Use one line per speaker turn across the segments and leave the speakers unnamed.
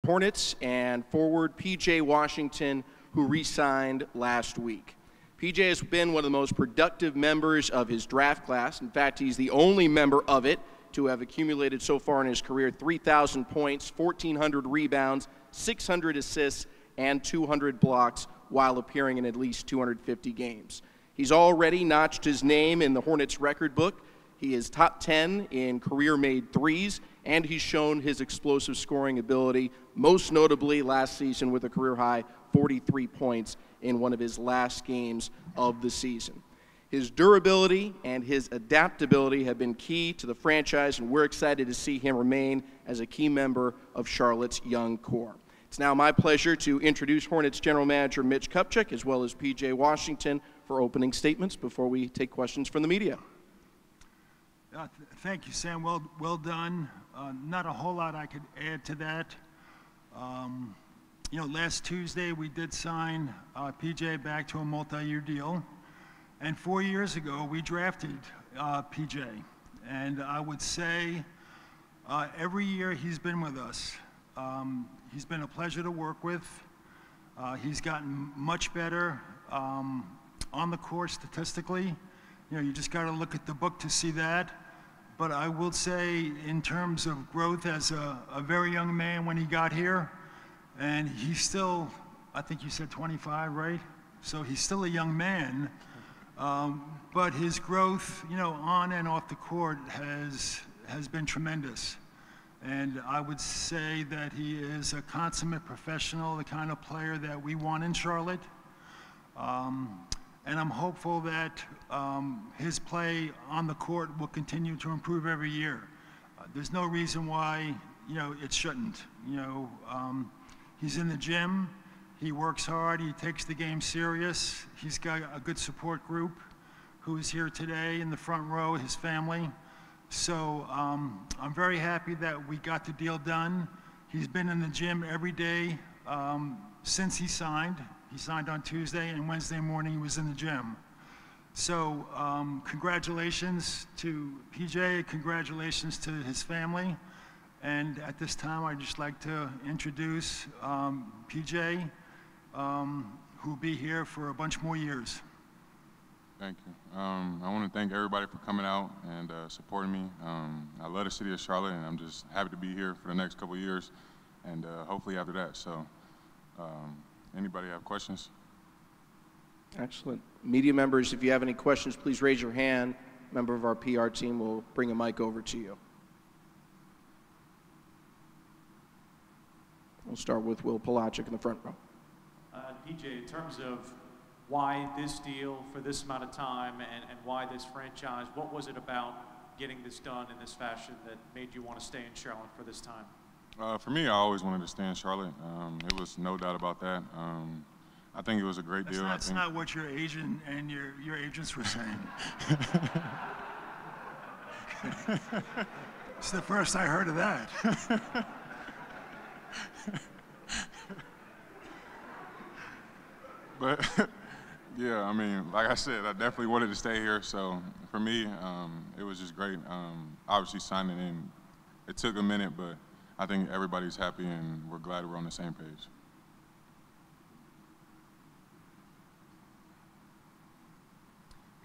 Hornets, and forward P.J. Washington, who re-signed last week. P.J. has been one of the most productive members of his draft class. In fact, he's the only member of it to have accumulated so far in his career 3,000 points, 1,400 rebounds, 600 assists, and 200 blocks while appearing in at least 250 games. He's already notched his name in the Hornets record book. He is top 10 in career-made threes, and he's shown his explosive scoring ability, most notably last season with a career-high 43 points in one of his last games of the season. His durability and his adaptability have been key to the franchise, and we're excited to see him remain as a key member of Charlotte's young core. It's now my pleasure to introduce Hornets General Manager Mitch Kupchak, as well as P.J. Washington, for opening statements before we take questions from the media.
Thank you, Sam. Well done. Not a whole lot I could add to that. Last Tuesday we did sign PJ back to a multi-year deal, and 4 years ago we drafted PJ. And I would say every year he's been with us. He's been a pleasure to work with. He's gotten much better on the court statistically. You just got to look at the book to see that. But I will say, in terms of growth as a very young man when he got here, and he's still, I think you said 25, right? So he's still a young man, but his growth, on and off the court has been tremendous. And I would say that he is a consummate professional, the kind of player that we want in Charlotte. And I'm hopeful that his play on the court will continue to improve every year. There's no reason why, it shouldn't. He's in the gym, he works hard, he takes the game serious. He's got a good support group who is here today in the front row, his family. So I'm very happy that we got the deal done. He's been in the gym every day since he signed. He signed on Tuesday, and Wednesday morning he was in the gym. So congratulations to PJ, congratulations to his family. And at this time, I'd just like to introduce PJ, who will be here for a bunch more years.
Thank you. I want to thank everybody for coming out and supporting me. I love the city of Charlotte, and I'm just happy to be here for the next couple of years, and hopefully after that. So anybody have questions?
Excellent. Media members, if you have any questions, please raise your hand. A member of our PR team will bring a mic over to you. We'll start with Will Kupchak in the front row.
PJ, in terms of why this deal for this amount of time and why this franchise, what was it about getting this done in this fashion that made you want to stay in Charlotte for this time?
For me, I always wanted to stay in Charlotte. It was no doubt about that. I think it was a great deal.
That's not what your agent and your agents were saying. It's the first I heard of that.
But yeah, I mean, like I said, I definitely wanted to stay here. So for me, it was just great. Obviously signing in, it took a minute, but I think everybody's happy and we're glad we're on the same page.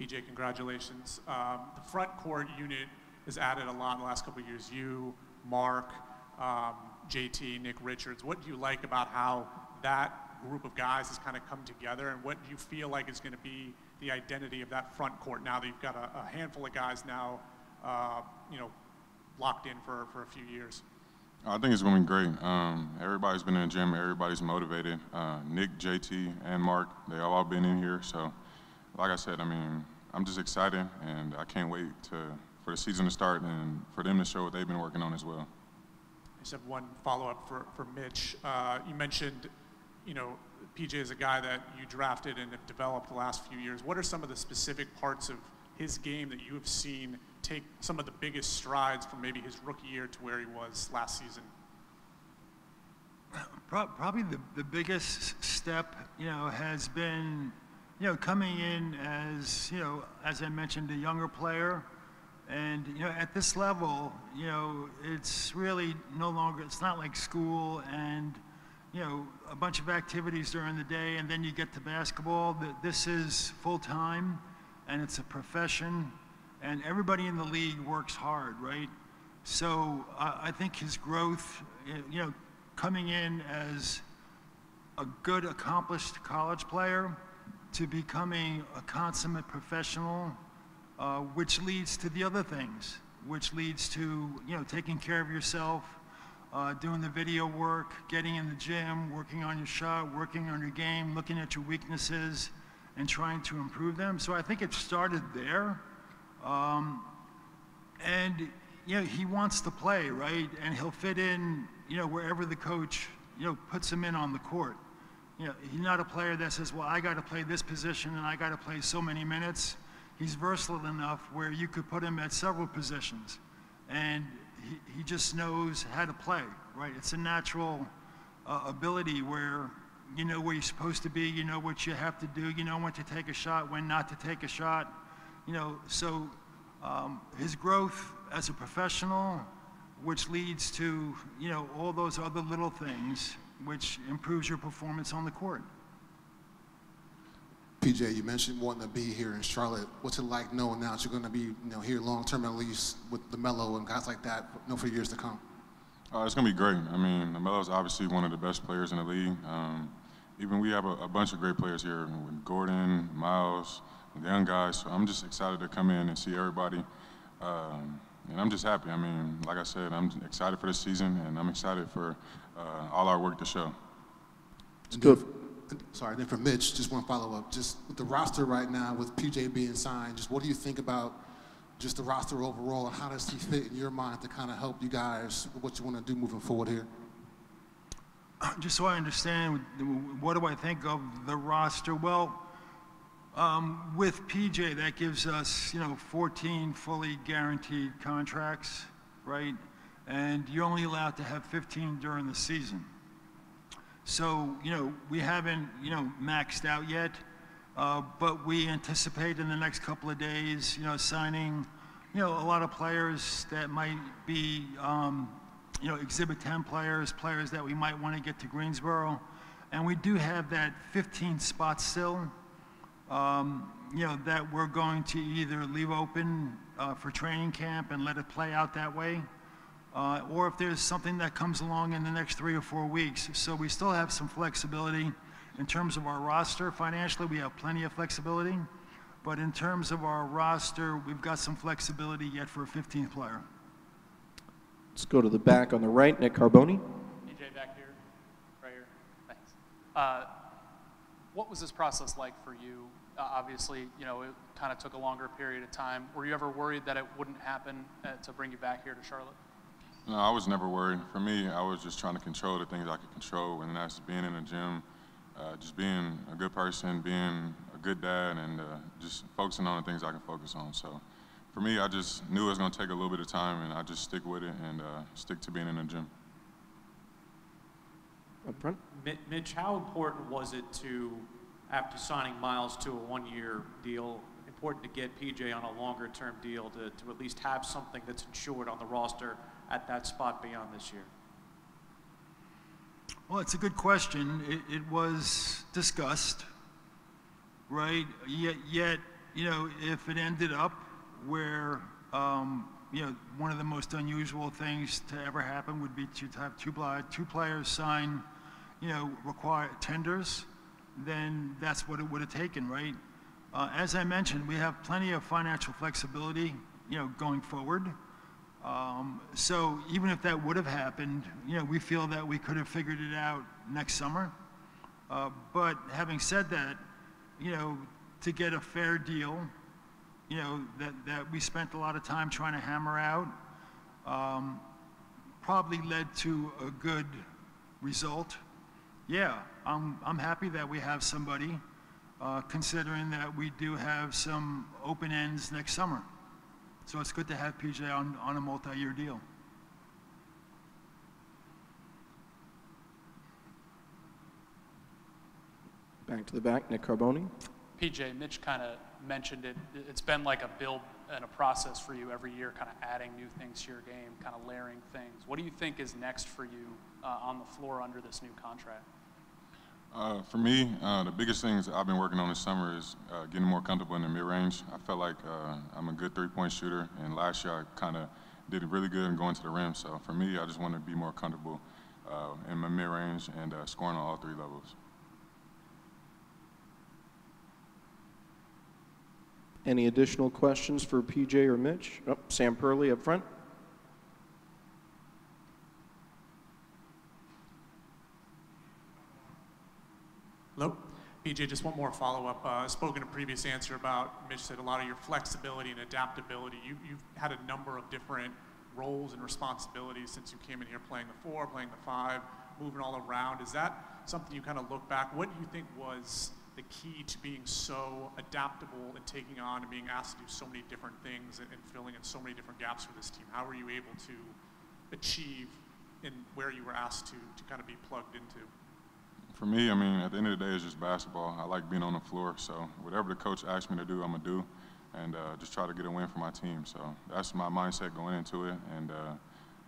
PJ, congratulations. The front court unit has added a lot in the last couple of years. You, Mark, JT, Nick Richards. What do you like about how that group of guys has kind of come together, and what do you feel like is going to be the identity of that front court now that you've got a handful of guys now, locked in for a few years?
I think it's going to be great. Everybody's been in the gym. Everybody's motivated. Nick, JT, and Mark, they all been in here. So, like I said, I mean, I'm just excited, and I can't wait for the season to start and for them to show what they've been working on as well.
I just have one follow-up for Mitch. You mentioned, PJ is a guy that you drafted and have developed the last few years. What are some of the specific parts of his game that you have seen take some of the biggest strides from maybe his rookie year to where he was last season?
Probably the biggest step, has been, coming in as, as I mentioned, a younger player. And, at this level, it's really no longer, it's not like school, and a bunch of activities during the day, and then you get to basketball. This is full-time, and it's a profession, and everybody in the league works hard, right? So I think his growth, coming in as a good, accomplished college player to becoming a consummate professional, which leads to the other things, which leads to, taking care of yourself, doing the video work, getting in the gym, working on your shot, working on your game, looking at your weaknesses, and trying to improve them. So I think it started there. And, he wants to play, right? And he'll fit in, wherever the coach, puts him in on the court. He's not a player that says, well, I got to play this position and I got to play so many minutes. He's versatile enough where you could put him at several positions. And he just knows how to play, right? It's a natural ability where you know where you're supposed to be, you know what you have to do, you know when to take a shot, when not to take a shot. So his growth as a professional, which leads to, all those other little things, which improves your performance on the court.
PJ, you mentioned wanting to be here in Charlotte. What's it like knowing now that you're going to be, here long term at least with LaMelo and guys like that, for years to come?
It's going to be great. I mean, LaMelo's obviously one of the best players in the league. Even we have a bunch of great players here with Gordon, Miles, the young guys. So I'm just excited to come in and see everybody. And I'm just happy. I mean, like I said, I'm excited for the season, and I'm excited for all our work to show.
Sorry, then for Mitch, just one follow-up. Just with the roster right now, with PJ being signed, just what do you think about just the roster overall, and how does he fit in your mind to kind of help you guys with what you want to do moving forward here?
Just so I understand, what do I think of the roster? Well, with PJ, that gives us, 14 fully guaranteed contracts, right? And you're only allowed to have 15 during the season. So, we haven't, maxed out yet, but we anticipate in the next couple of days, signing, a lot of players that might be, Exhibit 10 players that we might want to get to Greensboro. And we do have that 15 spot still, that we're going to either leave open for training camp and let it play out that way, or if there's something that comes along in the next 3 or 4 weeks. So we still have some flexibility in terms of our roster. Financially, we have plenty of flexibility, but in terms of our roster, we've got some flexibility yet for a 15th player.
Let's go to the back on the right, Nick Carboni.
PJ back here, right here, thanks. What was this process like for you? Obviously, it kind of took a longer period of time. Were you ever worried that it wouldn't happen to bring you back here to Charlotte?
No, I was never worried. For me, I was just trying to control the things I could control, and that's being in the gym, just being a good person, being a good dad, and just focusing on the things I can focus on. So for me, I just knew it was going to take a little bit of time, and I just stick with it and stick to being in the gym.
Up front.
Mitch, how important was it to, after signing Miles to a one-year deal, important to get PJ on a longer-term deal to at least have something that's insured on the roster at that spot beyond this year?
Well, it's a good question. It was discussed, right? Yet, if it ended up where, one of the most unusual things to ever happen would be to have two players sign, require tenders, then that's what it would have taken, right? As I mentioned, we have plenty of financial flexibility, going forward. So even if that would have happened, we feel that we could have figured it out next summer. But having said that, to get a fair deal, that we spent a lot of time trying to hammer out, probably led to a good result. Yeah, I'm happy that we have somebody, considering that we do have some open ends next summer. So it's good to have PJ on a multi-year deal.
Back to the back, Nick Carboni.
PJ, Mitch kind of mentioned it. It's been like a build and a process for you every year, kind of adding new things to your game, kind of layering things. What do you think is next for you on the floor under this new contract?
For me, the biggest things I've been working on this summer is getting more comfortable in the mid-range. I felt like I'm a good three-point shooter, and last year I kind of did really good in going to the rim. So for me, I just want to be more comfortable in my mid-range and scoring on all three levels.
Any additional questions for PJ or Mitch? Oh, Sam Purley up front.
Hello? PJ, just one more follow-up. Spoke in a previous answer about, Mitch said a lot of your flexibility and adaptability. You've had a number of different roles and responsibilities since you came in here playing the 4, playing the 5, moving all around. Is that something you kind of look back? What do you think was the key to being so adaptable and taking on and being asked to do so many different things and filling in so many different gaps for this team? How were you able to achieve in where you were asked to kind of be plugged into?
For me, I mean, at the end of the day, it's just basketball. I like being on the floor, so whatever the coach asks me to do, I'm going to do, and just try to get a win for my team. So that's my mindset going into it, and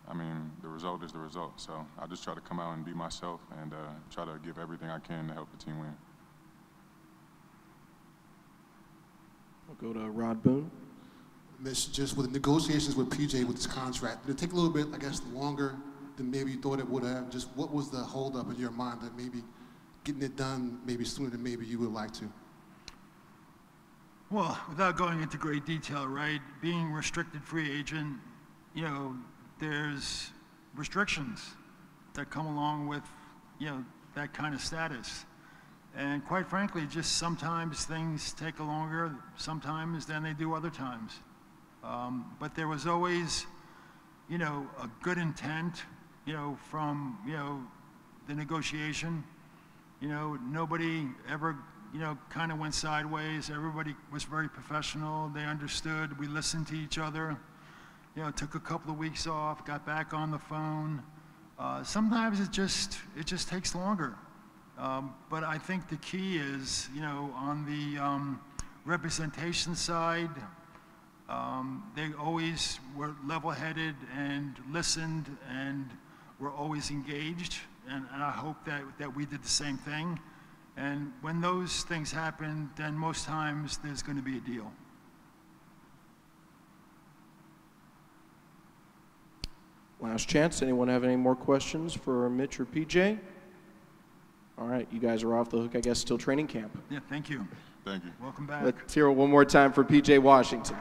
I mean, the result is the result. So I just try to come out and be myself and try to give everything I can to help the team win.
We'll go to Rod Boone.
Mitch, just with the negotiations with PJ with his contract, did it take a little bit, I guess, longer than maybe you thought it would have? Just what was the holdup in your mind that maybe getting it done maybe sooner than maybe you would like to?
Well, without going into great detail, right, being restricted free agent, you know, there's restrictions that come along with, you know, that kind of status. And quite frankly, just sometimes things take longer, sometimes than they do other times. But there was always, you know, a good intent, you know, from, you know, the negotiation. You know, nobody ever, you know, kind of went sideways. Everybody was very professional. They understood. We listened to each other. You know, took a couple of weeks off, got back on the phone. Sometimes it just takes longer. But I think the key is, you know, on the representation side, they always were level-headed and listened and were always engaged. And I hope that we did the same thing. And when those things happen, then most times there's going to be a deal.
Last chance. Anyone have any more questions for Mitch or PJ? All right, you guys are off the hook, I guess, till training camp.
Yeah, thank you.
Thank you.
Welcome back.
Let's hear it one more time for PJ Washington.